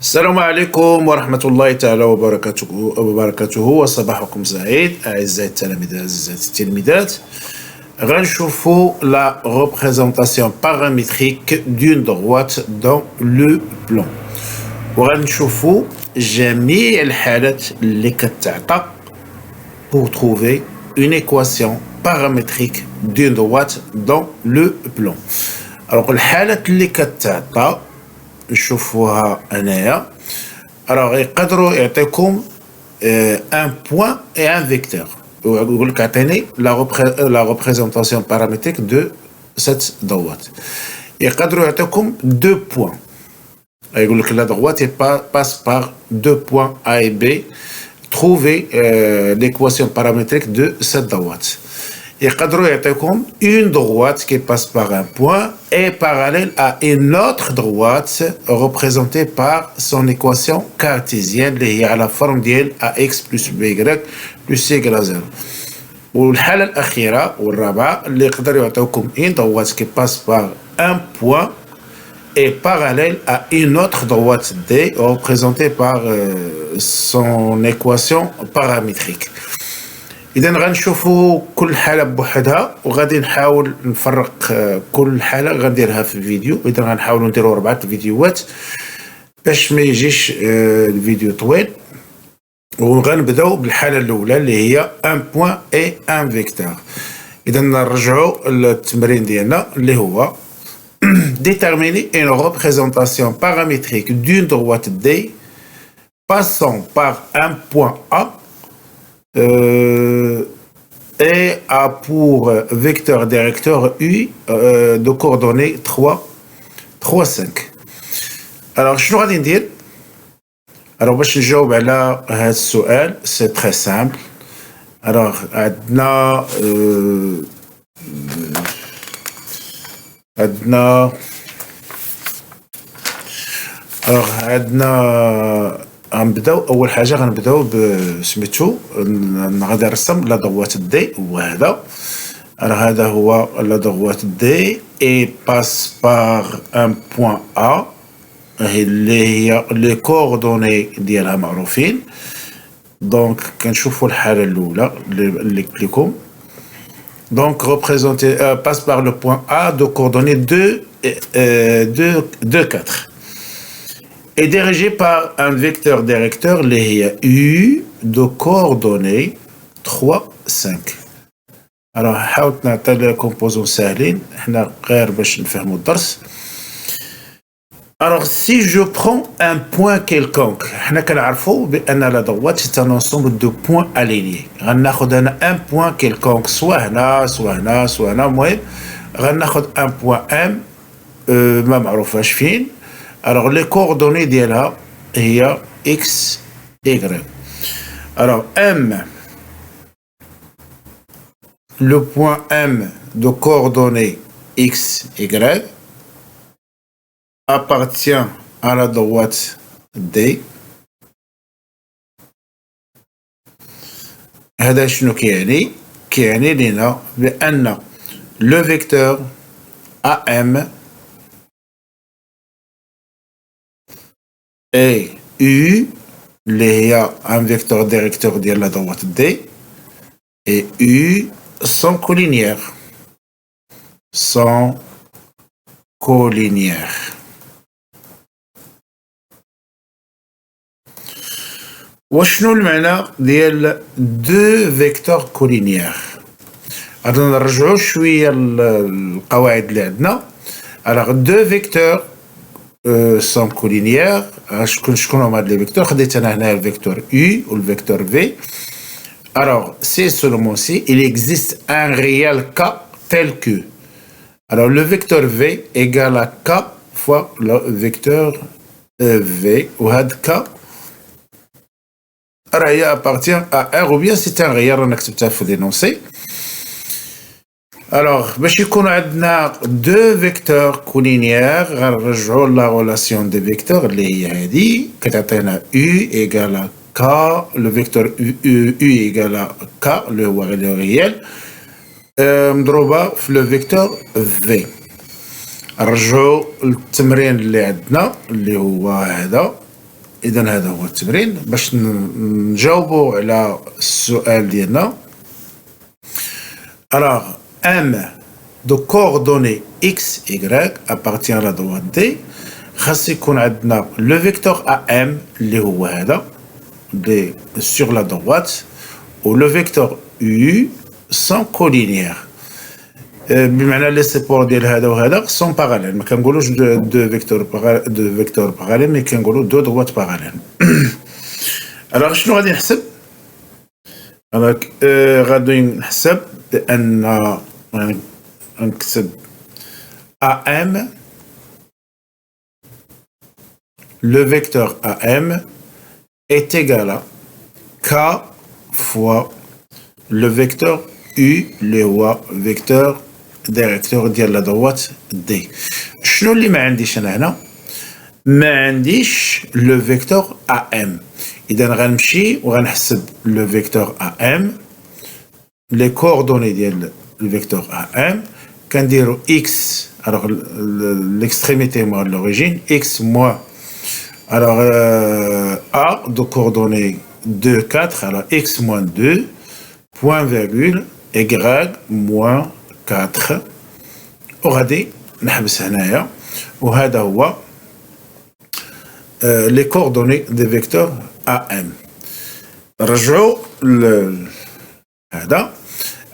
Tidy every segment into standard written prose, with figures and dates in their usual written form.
السلام عليكم ورحمة الله تعالى وبركاته وصباحكم سعيد أعزائي التلاميذ أعزائي التلميذات. غنشوفوا la représentation paramétrique d'une droite dans le plan وغنشوفوا جميع الحالات اللي كتعطى pour trouver une équation paramétrique d'une droite dans le plan. Alors الحالات اللي كتعطى نشوفوها هنايا. alors يقدروا يعطيكم un point et un vecteur. يقول لك عطيني la représentation paramétrique de cette droite. يقدروا يعطيكم deux points. يقول لك la droite passe par deux points A et B. Trouver l'équation paramétrique de cette droite. يقدروا يعطيكم une droite qui passe par un point est parallèle à une autre droite représentée par son équation cartésienne اللي هي على forme ديال ax plus by plus c égale à 0. والحالة الأخيرة والرابعة اللي يقدروا يعطيوكم une droite qui passe par un point est parallèle à une autre droite D représentée par son équation paramétrique. إذا غنشوفوا كل حالة بوحدها وغادي نحاول نفرق كل حالة غنديرها في الفيديو. إذا غنحاولوا نديروا 4 فيديوهات باش ما يجيش الفيديو طويل. وغنبداو بالحالة الأولى اللي هي ان بوين اي ان فيكتور. إذا نرجعوا للتمرين ديالنا اللي هو déterminer une représentation paramétrique d'une droite D passant par un point A et a pour vecteur directeur U de coordonnées 3, 3, 5. Alors, شنو غادي ندير؟ alors باش نجاوب على هذا السؤال c'est très simple. alors عندنا غنبداو اول حاجه غنبداو بسميتو غادي نرسم لا droite دي هو هذا. هذا هو لا droite دي اي باس بار ان بوين ا اللي هي لي كوردوني ديالها معروفين. دونك كنشوفوا الحاله الاولى اللي قلت لكم. donc représenté passe par le point A de coordonnées 2, 4 est dirigé par un vecteur directeur اللي هي U de coordonnées 3, 5. alors حاولت نعطي لي كومبوزون ساهلين حنا غير باش نفهموا الدرس. alors si je prends un point quelconque حنا كنعرفوا بان لا droite c'est un ensemble de points alignés. غناخذ انا un point quelconque سواء هنا سواء هنا سواء هنا. المهم غناخذ un point M ما معروفاش فين. alors les coordonnées ديالها هي x y. alors M le point M de coordonnées x y appartient à la droite D. هذا شنو كيعني؟ كيعني لنا بأن le vecteur AM et U اللي هي un vecteur directeur ديال la droite D et U sont collinéaires. وشنو المعنى ديال دو فيكتور كولينيير؟ غادي نرجعوا شويه للقواعد اللي عندنا. alors دو فيكتور سون كولينيير. شكون هما هاد لي فيكتور؟ خديت انا هنا الفيكتور U والفيكتور V. alors c'est seulement si il existe un réel K tel que alors le vecteur V égale à K fois le vecteur V وهاد K راهي appartient à R ou bien c'est un réel رانا كتبتها في l'énoncé. alors باش يكون عندنا دو فيكتور كولينيير غنرجعوا لا ريلاسيون دي فيكتور اللي هي هذه كتعطينا U égale à K le vecteur U égale à K اللي هو réel مضروبه في لو فيكتور V. نرجعوا للتمرين اللي عندنا اللي هو هذا. إذا هذا هو التمرين باش نجاوبوا على السؤال ديالنا. Alors, M de coordonnées x, y appartient à la droite D. خاص يكون عندنا le vecteur AM اللي هو هذا sur la droite ou le vecteur U sont collinéaires. بمعنى لي سيبور ديال هذا وهذا سون باراليل، ما كنقولوش دو فيكتور باراليل، مي كنقولوا دو دروات باراليل. الوغ شنو غادي نحسب؟ غادي نحسب بان نكتب AM le vecteur AM est égal à K fois le vecteur U اللي هو vecteur ديريكتور ديال لا droite D. شنو اللي ما عنديش انا هنا؟ ما عنديش لو فيكتور AM. اذا غنمشي وغنحسب لو فيكتور AM، لي كوردوني ديال الفيكتور AM كنديرو x، alors l'extrémité moins l'origine, x moins alors A de coordonnées 2, 4, alors x moins 2, point virgule, y moins 4. وغادي نحبس هنايا، وهذا هو les coordonnées des vecteurs AM. نرجعوا هذا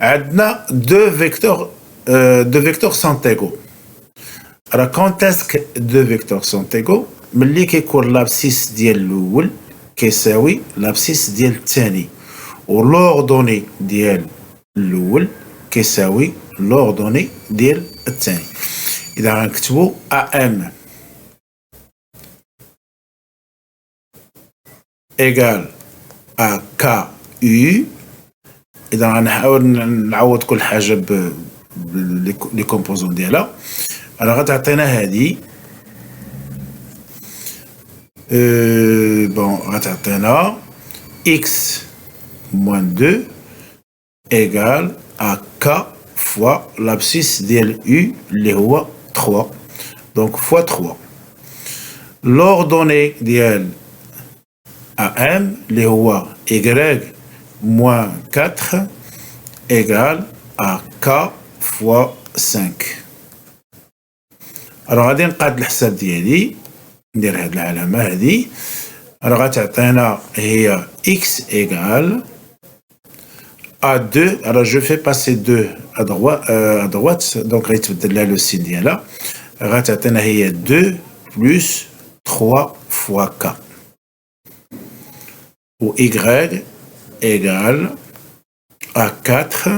عندنا deux vecteurs sont égaux. Alors quand est-ce que deux vecteurs sont égaux؟ ملي كيكون لابسيس ديال الاول كيساوي لابسيس ديال الثاني، ولوردوني ديال الاول كيساوي لوردوني ديال الثاني. اذا غنكتبوا AM égal à KU. اذا غنحاول نعوض كل حاجه لي كومبوزون ديالها. راه غتعطينا هذه bon غتعطينا x moins 2 égale à k fois l'abscisse ديال u اللي هو 3، donc fois 3. l'ordonnée ديال AM اللي هو y moins 4 égale à k fois 5. alors غادي نقاد الحساب ديالي، ندير هاد العلامة هادي. alors غتعطينا هي x égale à 2. alors je fais passer 2 à droite donc غيتبدل لها لو سين ديالها. غتعطينا هي 2 plus 3 fois k ou y égale à 4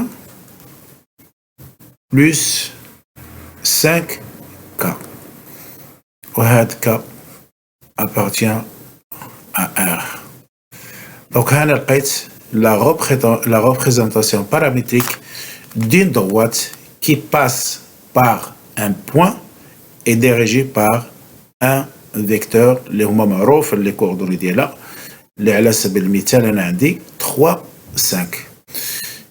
plus 5k. وهاد k appartient à R. Donc هنا لقيت la représentation paramétrique d'une droite qui passe par un point et dirigée par un vecteur اللي هما معروف لي كوردوني ديالها، اللي على سبيل المثال انا عندي 3 5.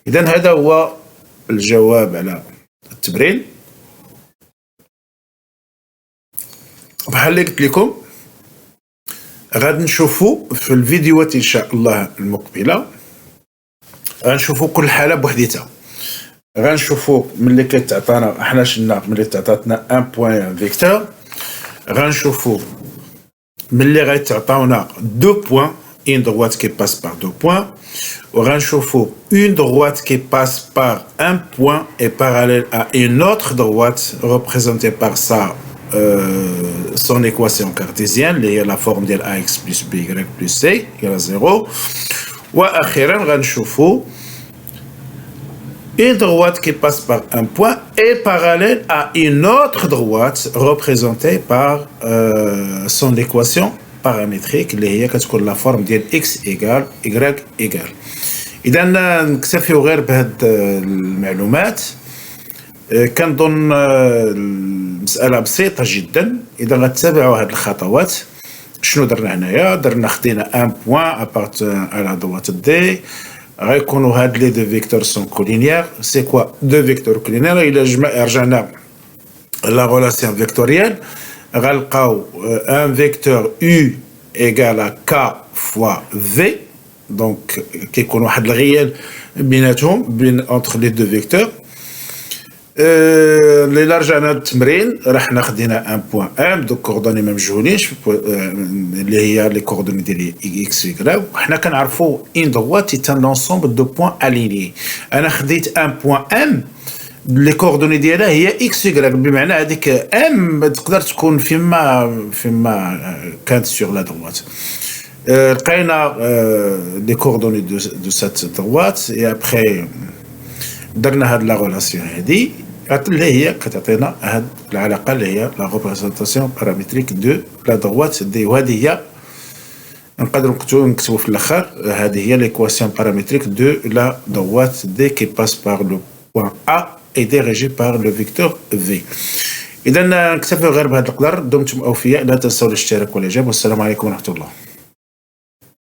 اذا هذا هو الجواب على التمرين. بحال اللي قلت لكم غادي نشوفوا في الفيديوهات ان شاء الله المقبله، غنشوفوا كل حاله بوحديتها. غنشوفوا ملي كتعطانا حنا شنا ملي تعطاتنا ان بوين فيكتور، غنشوفوا ملي غيتعطاونا دو بوين une droite qui passe par deux points، وغنشوفوا une droite qui passe par un point et parallèle à une autre droite représentée par son équation cartésienne اللي هي la forme ديال ax plus by plus c égale 0. واخيرا غنشوفوا une droite qui passe par un point est parallèle à une autre droite représentée par son équation paramétrique اللي هي كتكون la forme ديال x égale y égale. اذا نكتفيو غير بهاد المعلومات. كنظن المساله بسيطه جدا. اذا غتتابعوا هاد الخطوات شنو درنا هنايا؟ درنا خدينا ان بوين ابارتون على droite دي، غيكونوا هاد لي دو فيكتور سون كولينيير. سي كوا دو فيكتور كولينيير؟ الى رجعنا لا ريلاسيون فيكتوريال غنلقاو ان فيكتور u égale à K fois V. Donc, كيكون واحد الغيال بيناتهم entre les deux vecteurs. اللي رجعنا للتمرين راح ناخدينا 1.m دو كوردوني ما مجهولينش اللي هي لي كوردوني ديال اكس و وحنا كنعرفوا ان droite est un ensemble de points alignés. انا خديت 1.m لي كوردوني ديالها هي اكس و بمعنى هذيك ام تقدر تكون فيما كانت سور لا droite. لقينا لي كوردوني دو سات droite et après درنا هاد لا ريلاسيون هادي اللي هي كتعطينا هاد العلاقه اللي هي لا ريبريزونطاسيون بارامتريك دو لا droite دي. وهذه هي نقدروا نكتبوا في الاخر هذه هي ليكواسيون بارامتريك دو لا droite دي كي باس بار لو بوين A et dirigé par le vecteur V. اذا نكتفي غير بهذا القدر. دمتم اوفياء، لا تنسوا الاشتراك والاعجاب، والسلام عليكم ورحمه الله.